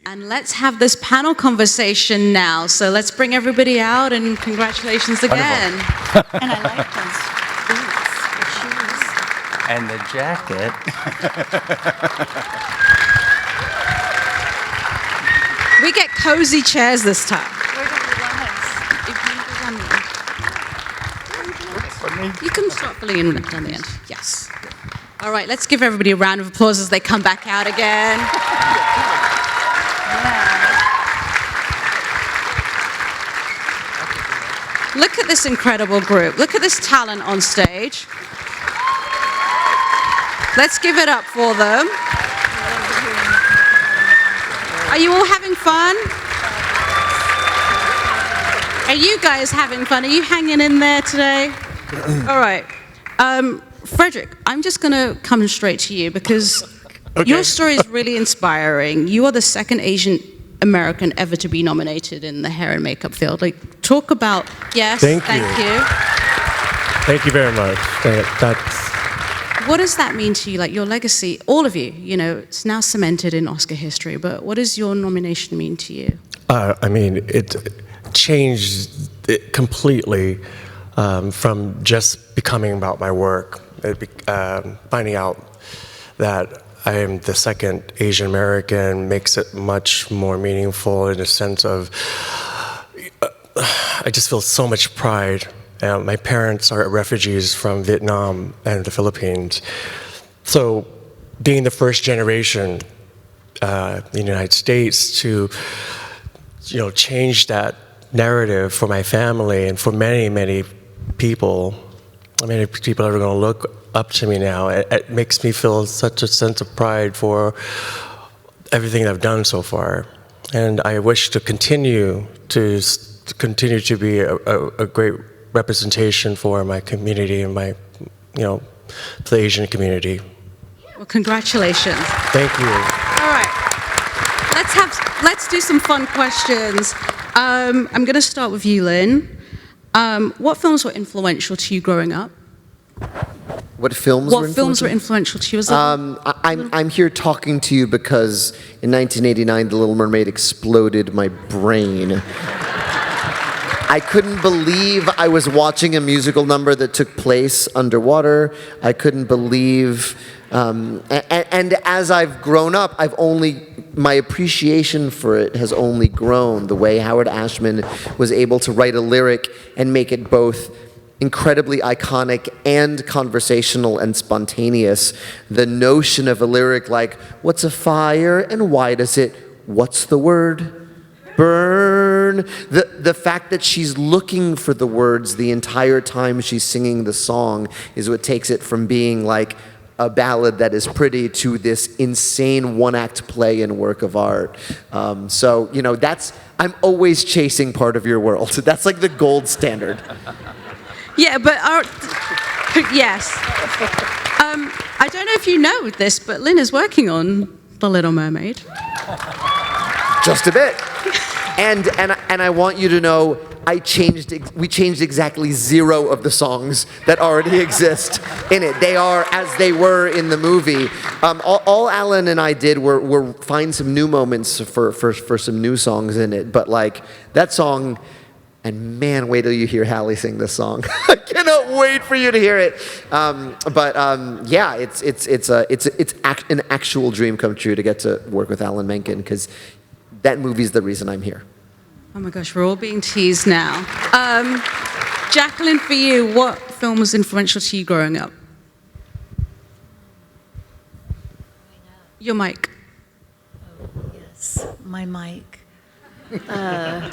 And let's have this panel conversation now. So let's bring everybody out and congratulations again. And I like those boots, the shoes. And the jacket. We get cozy chairs this time. Where do we want this? You can start filling in down the end. Yes. All right, let's give everybody a round of applause as they come back out again. Look at this incredible group. Look at this talent on stage. Let's give it up for them. Are you all having fun? Are you guys having fun? Are you hanging in there today? All right. Frederick, I'm just going to come straight to you because your story is really inspiring. You are the second Asian American ever to be nominated in the hair and makeup field. Like, talk about, yes, thank you. Thank you very much. What does that mean to you, like your legacy, all of you, you know, it's now cemented in Oscar history, but what does your nomination mean to you? I mean, it changed it completely from just becoming about my work, finding out that I am the second Asian American makes it much more meaningful in the sense of, I just feel so much pride. My parents are refugees from Vietnam and the Philippines. So being the first generation in the United States to, you know, change that narrative for my family and for many, many people are going to look up to me now. It makes me feel such a sense of pride for everything I've done so far. And I wish to continue to be a great representation for my community and my, you know, the Asian community. Well, congratulations. Thank you. All right, let's do some fun questions. I'm going to start with you, Lynn. What films were influential to you growing up? What films were influential to you as I'm here talking to you because in 1989, The Little Mermaid exploded my brain. I couldn't believe I was watching a musical number that took place underwater. I couldn't believe, and as I've grown up, my appreciation for it has only grown. The way Howard Ashman was able to write a lyric and make it both incredibly iconic and conversational and spontaneous. The notion of a lyric like, what's a fire and why does it, what's the word? Burn. The fact that she's looking for the words the entire time she's singing the song is what takes it from being like a ballad that is pretty to this insane one-act play and work of art. So, you know, I'm always chasing part of your world. That's like the gold standard. Yeah, but yes. I don't know if you know this, but Lynn is working on The Little Mermaid. Just a bit. And I want you to know, we changed exactly 0 of the songs that already exist in it. They are as they were in the movie. All Alan and I did were find some new moments for some new songs in it. But like that song, and man, wait till you hear Hallie sing this song. I cannot wait for you to hear it. Yeah, it's an actual dream come true to get to work with Alan Menken because that movie's the reason I'm here. Oh my gosh, we're all being teased now. Jacqueline, for you, what film was influential to you growing up? Your mic. Oh, yes, my mic. I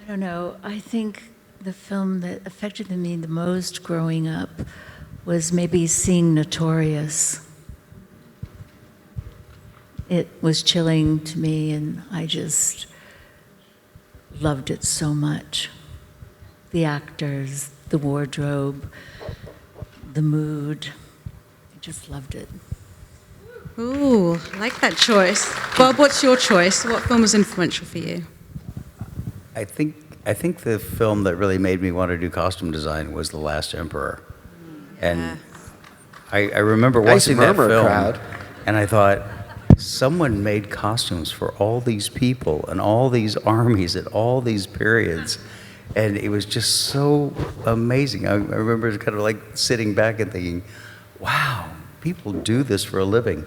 don't know. I think the film that affected me the most growing up was maybe seeing Notorious. It was chilling to me, and I just loved it so much. The actors, the wardrobe, the mood. I just loved it. Ooh, I like that choice. Bob, what's your choice? What film was influential for you? I think the film that really made me want to do costume design was The Last Emperor. And I remember watching that film, and I thought, someone made costumes for all these people and all these armies at all these periods. And it was just so amazing. I remember kind of like sitting back and thinking, wow, people do this for a living.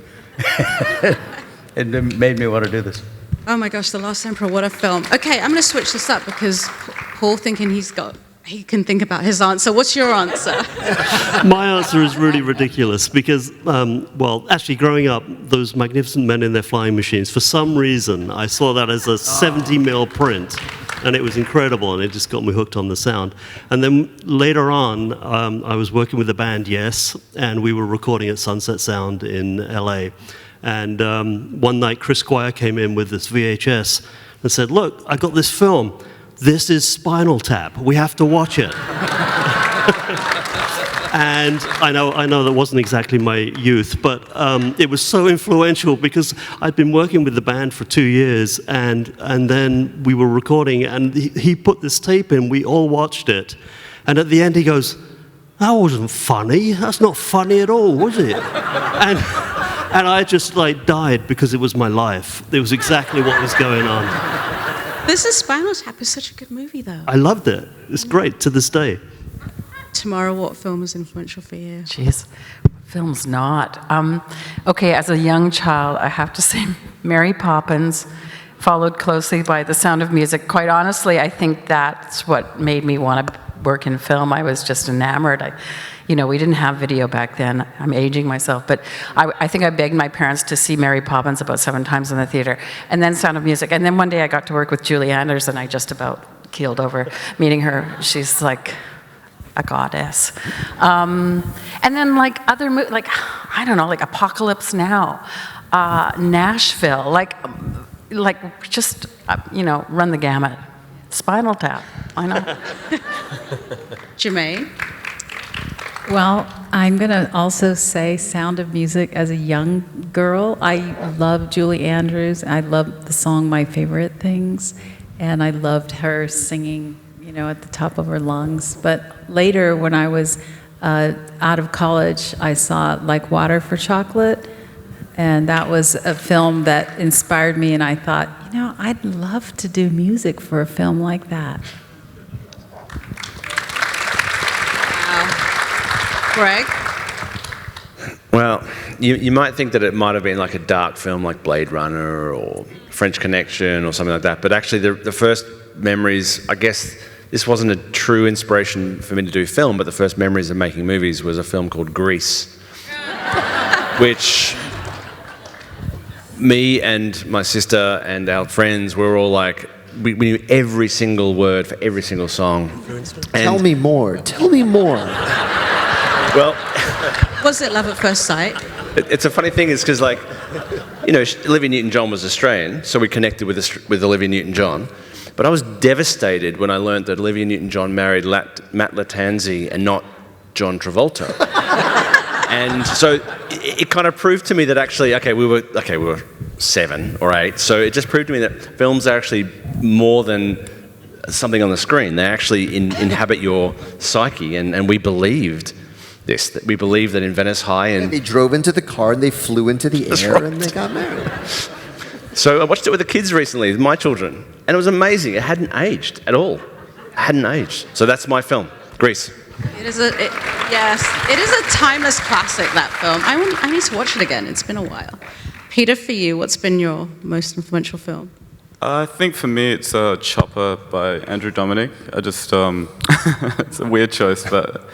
And it made me want to do this. Oh my gosh, The Last Emperor, what a film. Okay, I'm going to switch this up because Paul thinking he can think about his answer. What's your answer? My answer is really ridiculous because, well, actually growing up, those magnificent men in their flying machines, for some reason, I saw that as a 70mm print, and it was incredible, and it just got me hooked on the sound. And then later on, I was working with the band Yes, and we were recording at Sunset Sound in LA. And one night, Chris Squire came in with this VHS and said, "Look, I got this film. This is Spinal Tap. We have to watch it." And I know that wasn't exactly my youth, but it was so influential because I'd been working with the band for 2 years, and then we were recording, and he put this tape in. We all watched it, and at the end he goes, "That wasn't funny. That's not funny at all, was it?" And I just like died because it was my life. It was exactly what was going on. This is Spinal Tap is such a good movie, though. I loved it. It's great to this day. Tamara, what film was influential for you? Jeez, film's not. Okay, as a young child, I have to say Mary Poppins, followed closely by The Sound of Music. Quite honestly, I think that's what made me want to work in film. I was just enamored. We didn't have video back then. I'm aging myself, but I think I begged my parents to see Mary Poppins about 7 times in the theater, and then Sound of Music. And then one day I got to work with Julie Andrews, and I just about keeled over meeting her. She's like a goddess. And then like other movies, like, I don't know, like Apocalypse Now, Nashville, like just, run the gamut. Spinal Tap, I know. Jermaine? Well, I'm going to also say Sound of Music as a young girl. I love Julie Andrews. I love the song My Favorite Things, and I loved her singing, at the top of her lungs. But later, when I was out of college, I saw Like Water for Chocolate, and that was a film that inspired me, and I thought, I'd love to do music for a film like that. Greg? Well, you might think that it might have been like a dark film like Blade Runner or French Connection or something like that, but actually the first memories, I guess this wasn't a true inspiration for me to do film, but the first memories of making movies was a film called Grease, which me and my sister and our friends were all like, we knew every single word for every single song. Tell me more. Tell me more. Well, Was it love at first sight? it's a funny thing is because, like, Olivia Newton-John was Australian, so we connected with Olivia Newton-John. But I was devastated when I learned that Olivia Newton-John married Matt Lattanzi and not John Travolta. And so it kind of proved to me that actually, we were 7 or 8, so it just proved to me that films are actually more than something on the screen. They actually inhabit your psyche, and we believed this. That we believed that in Venice High, and they drove into the car and they flew into the air, right. And they got married. So I watched it with the kids recently, with my children, and it was amazing. It hadn't aged at all. It hadn't aged. So that's my film, Grease. Yes, it is a timeless classic, that film. I need to watch it again. It's been a while. Peter, for you, what's been your most influential film? I think for me it's Chopper by Andrew Dominik. It's a weird choice, but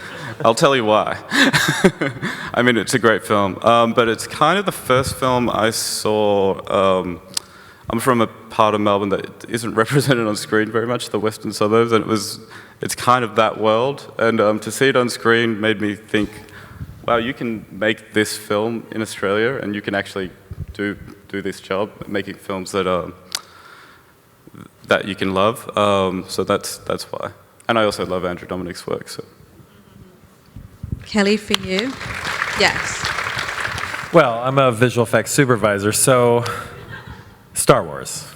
I'll tell you why. I mean, it's a great film, but it's kind of the first film I saw. I'm from a part of Melbourne that isn't represented on screen very much, the western suburbs, and it's kind of that world. And to see it on screen made me think, wow, you can make this film in Australia, and you can actually do this job, making films that you can love. So that's why. And I also love Andrew Dominik's work. So. Kelly, for you? Yes. Well, I'm a visual effects supervisor, so Star Wars.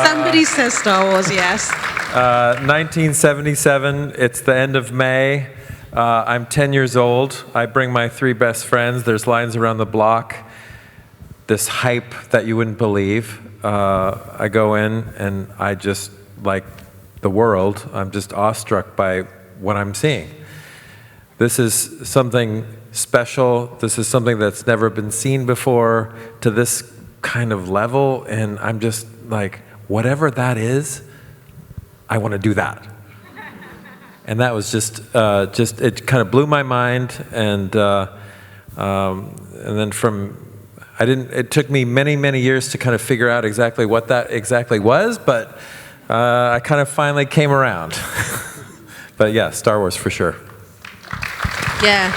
Somebody says Star Wars, yes. 1977, it's the end of May. I'm 10 years old. I bring my 3 best friends. There's lines around the block. this hype that you wouldn't believe. I go in and I just, like the world, I'm just awestruck by what I'm seeing. This is something special. This is something that's never been seen before to this kind of level, and I'm just like, whatever that is, I want to do that. And that was just it kind of blew my mind, and then it took me many, many years to kind of figure out exactly what that exactly was, but I kind of finally came around. But yeah, Star Wars for sure. Yes.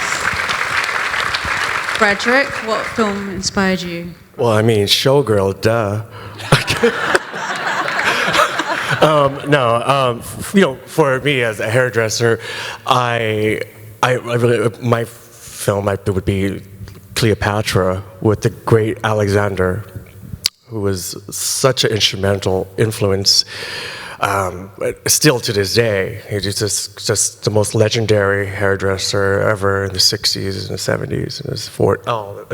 Frederick, what film inspired you? Well, I mean, Showgirl, duh. For me as a hairdresser, I really, my film would be Cleopatra with the great Alexander, who was such an instrumental influence. Still to this day, he's just the most legendary hairdresser ever in the 60s and the 70s and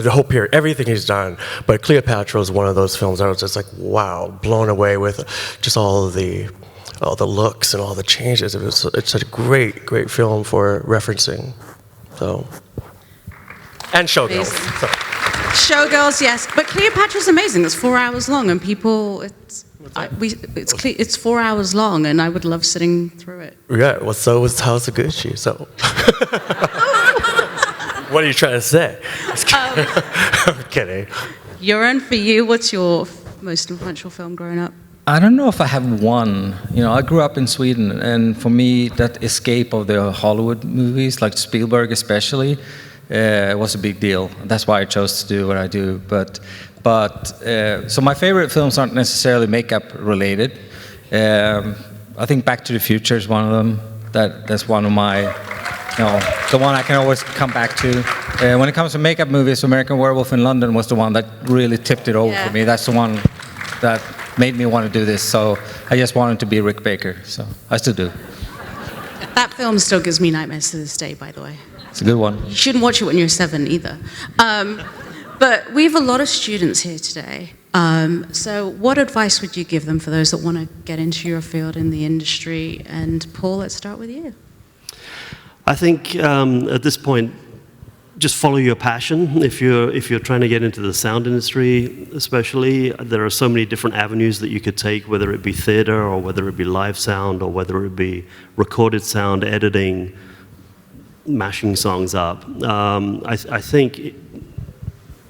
the whole period, everything he's done. But Cleopatra was one of those films I was just like, wow, blown away with just all the looks and all the changes. It's such a great, great film for referencing. So, and Showgirls. So. Showgirls, yes, but Cleopatra's amazing. It's 4 hours long, and people, it's 4 hours long, and I would love sitting through it. Yeah, well, so was House of Gucci. So, what are you trying to say? I'm kidding. Joran, for you, what's your most influential film growing up? I don't know if I have one. You know, I grew up in Sweden, and for me, that escape of the Hollywood movies, like Spielberg especially, was a big deal. That's why I chose to do what I do. So my favorite films aren't necessarily makeup related. I think Back to the Future is one of them. That's one of my, the one I can always come back to. When it comes to makeup movies, American Werewolf in London was the one that really tipped it over for me. That's the one that made me want to do this. So I just wanted to be Rick Baker. So I still do. That film still gives me nightmares to this day, by the way. It's a good one. You shouldn't watch it when you're 7 either. But we have a lot of students here today. So what advice would you give them for those that want to get into your field in the industry? And Paul, let's start with you. I think at this point, just follow your passion. If you're trying to get into the sound industry, especially, there are so many different avenues that you could take, whether it be theater or whether it be live sound or whether it be recorded sound, editing, mashing songs up. I think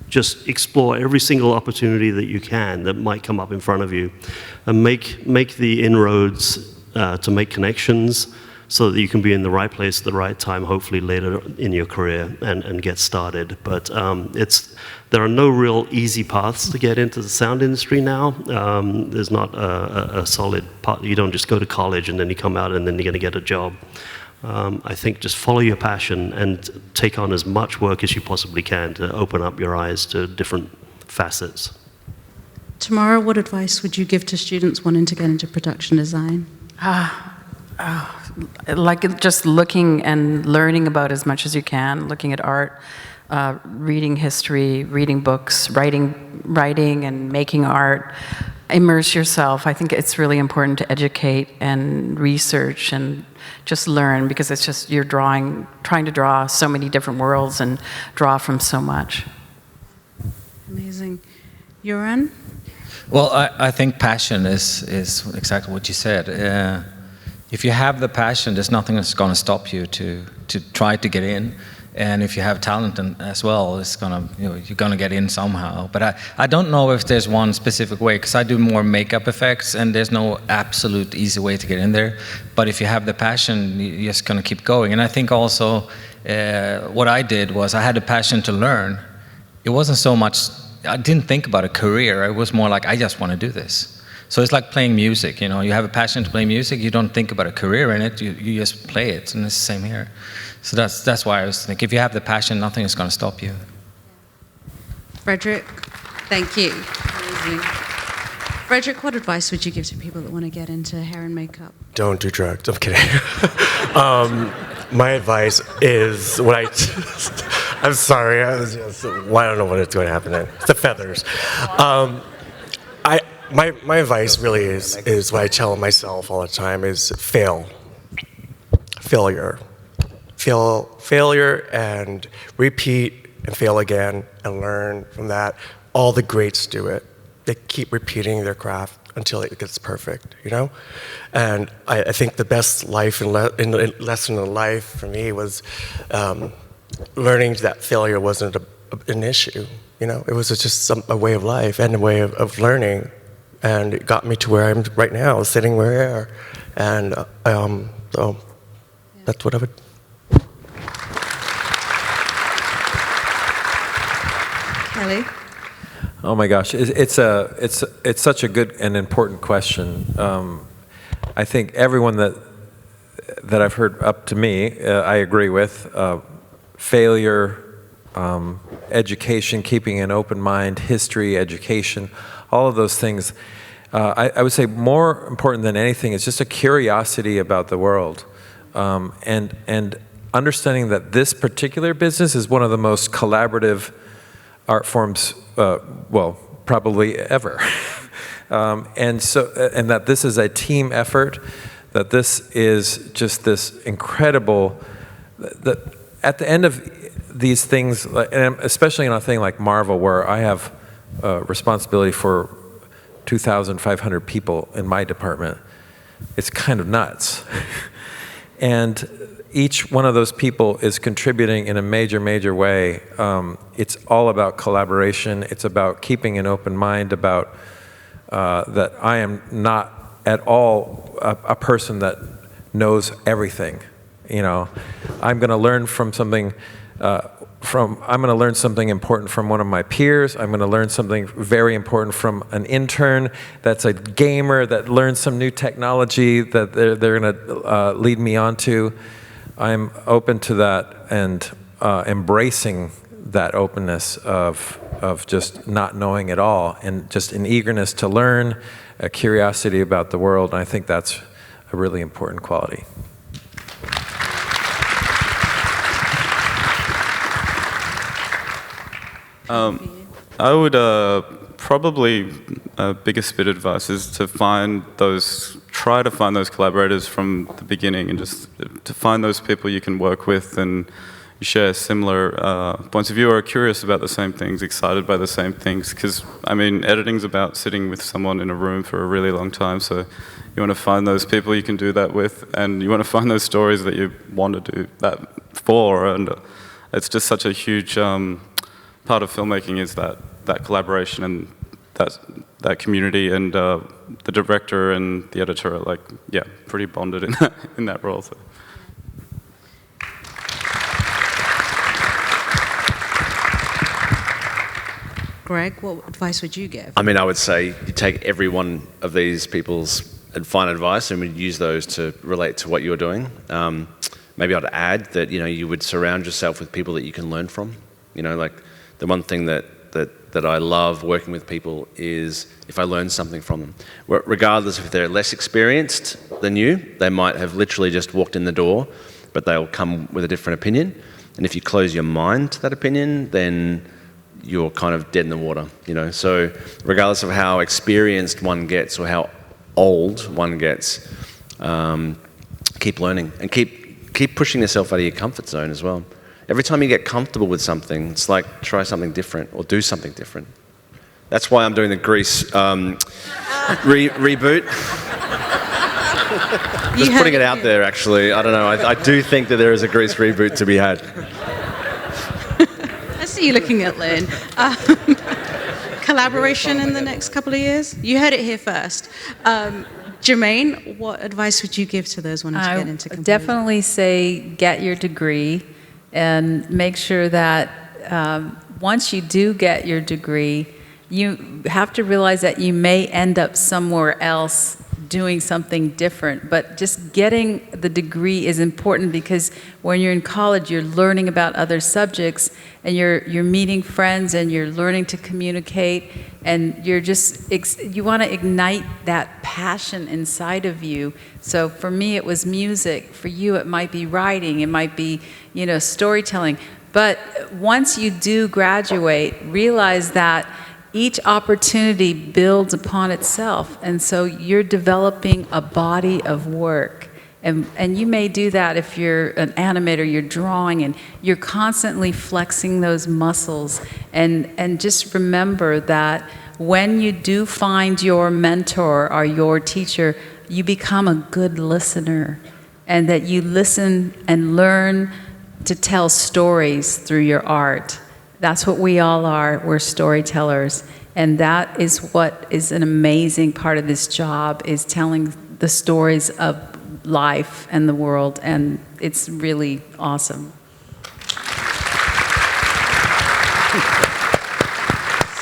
just explore every single opportunity that you can that might come up in front of you, and make the inroads to make connections so that you can be in the right place at the right time, hopefully later in your career, and get started. But there are no real easy paths to get into the sound industry now. There's not a solid path. You don't just go to college and then you come out and then you're going to get a job. I think just follow your passion and take on as much work as you possibly can to open up your eyes to different facets. Tamara, what advice would you give to students wanting to get into production design? Like just looking and learning about as much as you can, looking at art, reading history, reading books, writing and making art. Immerse yourself. I think it's really important to educate and research and just learn, because it's just you're trying to draw so many different worlds and draw from so much. Amazing. Joran? Well, I think passion is exactly what you said. If you have the passion, there's nothing that's going to stop you to try to get in. And if you have talent as well, it's you're gonna get in somehow. But I don't know if there's one specific way, because I do more makeup effects, and there's no absolute easy way to get in there. But if you have the passion, you're just gonna keep going. And I think also what I did was I had a passion to learn. It wasn't so much, I didn't think about a career. It was more like, I just want to do this. So it's like playing music. You have a passion to play music. You don't think about a career in it. You just play it, and it's the same here. So that's why I was thinking, if you have the passion, nothing is going to stop you. Frederick, thank you. Amazing. Frederick, what advice would you give to people that want to get into hair and makeup? Don't do drugs. I'm kidding. My advice is I'm sorry. I don't know what's going to happen then. It's the feathers. My advice really is what I tell myself all the time is failure. Failure and repeat and fail again and learn from that. All the greats do it. They keep repeating their craft until it gets perfect, you know? And I think the best lesson in life for me was learning that failure wasn't an issue, you know? It was just a way of life and a way of learning. And it got me to where I'm right now, sitting where I am. And so that's what I would. Kelly? Oh my gosh, it's such a good and important question. I think everyone that I've heard up to me, I agree with. Failure, education, keeping an open mind, history, education, all of those things. I would say more important than anything is just a curiosity about the world, and understanding that this particular business is one of the most collaborative art forms, well, probably ever. And that this is a team effort, that this is just this incredible, that at the end of these things, and especially in a thing like Marvel, where I have responsibility for 2,500 people in my department, it's kind of nuts. And each one of those people is contributing in a major way. It's all about collaboration. It's about keeping an open mind about that I am not at all a person that knows everything. You know, I'm going to learn from something. I'm going to learn something important from one of my peers. I'm going to learn something very important from an intern that's a gamer that learns some new technology that they're going to lead me on to. I'm open to that and embracing that openness of just not knowing it all, and just an eagerness to learn, a curiosity about the world. And I think that's a really important quality. I would probably biggest bit of advice is to try to find those collaborators from the beginning, and just to find those people you can work with and you share similar points of view, or are curious about the same things, excited by the same things. Because, I mean, editing's about sitting with someone in a room for a really long time, so you want to find those people you can do that with, and you want to find those stories that you want to do that for, and it's just such a huge part of filmmaking is that collaboration and that community, and the director and the editor are pretty bonded in that role. So. Greg, what advice would you give? I mean, I would say you take every one of these people's fine advice and would use those to relate to what you're doing. Maybe I'd add that you would surround yourself with people that you can learn from. Like the one thing that I love working with people is if I learn something from them. Regardless if they're less experienced than you, they might have literally just walked in the door, but they'll come with a different opinion. And if you close your mind to that opinion, then you're kind of dead in the water, So regardless of how experienced one gets or how old one gets, keep learning and keep pushing yourself out of your comfort zone as well. Every time you get comfortable with something, it's like try something different or do something different. That's why I'm doing the Grease reboot. Just putting it out there, actually. I don't know. I do think that there is a Grease reboot to be had. I see you looking at Lynn. Collaboration in the next couple of years? You heard it here first. Jermaine, what advice would you give to those wanting to get into computer? Definitely say get your degree, and make sure that once you do get your degree, you have to realize that you may end up somewhere else doing something different. But just getting the degree is important, because when you're in college, you're learning about other subjects, and you're meeting friends, and you're learning to communicate, and you want to ignite that passion inside of you. So for me, it was music. For you, it might be writing. It might be, storytelling. But once you do graduate, realize that each opportunity builds upon itself. And so you're developing a body of work. And you may do that if you're an animator, you're drawing, and you're constantly flexing those muscles. And just remember that when you do find your mentor or your teacher, you become a good listener, and that you listen and learn to tell stories through your art. That's what we all are. We're storytellers. And that is what is an amazing part of this job, is telling the stories of life and the world, and it's really awesome.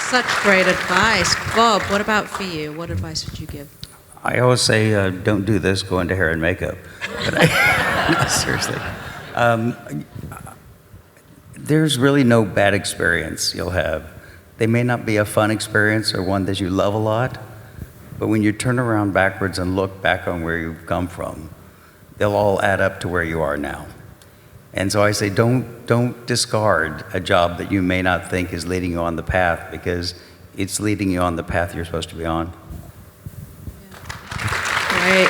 Such great advice. Bob, what about for you? What advice would you give? I always say, don't do this, go into hair and makeup. But no, seriously. There's really no bad experience you'll have. They may not be a fun experience or one that you love a lot, but when you turn around backwards and look back on where you've come from, they'll all add up to where you are now. And so I say, don't discard a job that you may not think is leading you on the path, because it's leading you on the path you're supposed to be on. Great.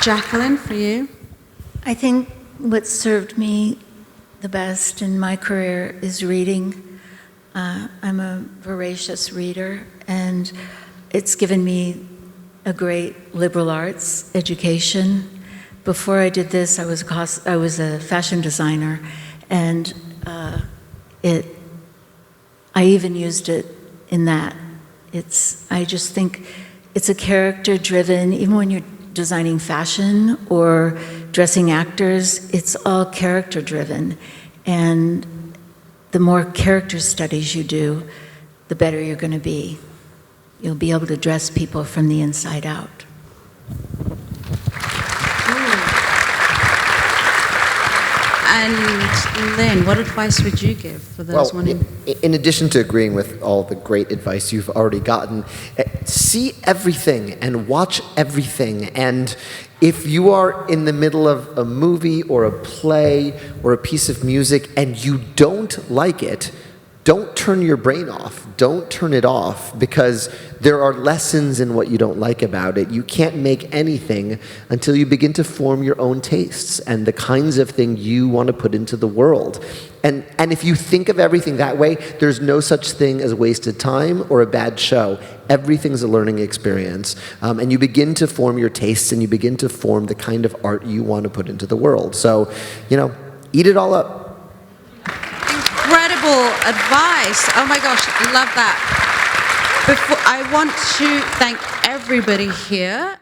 Jacqueline, for you? I think what served me the best in my career is reading. I'm a voracious reader, and it's given me a great liberal arts education. Before I did this, I was a fashion designer, and I even used it in that. I just think it's a character-driven, even when you're designing fashion or dressing actors, it's all character-driven. And the more character studies you do, the better you're going to be. You'll be able to dress people from the inside out. And Lynn, what advice would you give for those wanting? In addition to agreeing with all the great advice you've already gotten, see everything and watch everything. And if you are in the middle of a movie or a play or a piece of music and you don't like it, don't turn your brain off. Don't turn it off, because there are lessons in what you don't like about it. You can't make anything until you begin to form your own tastes and the kinds of thing you want to put into the world. And if you think of everything that way, there's no such thing as wasted time or a bad show. Everything's a learning experience. And you begin to form your tastes, and you begin to form the kind of art you want to put into the world. So, eat it all up. Incredible advice. Oh my gosh, love that. I want to thank everybody here.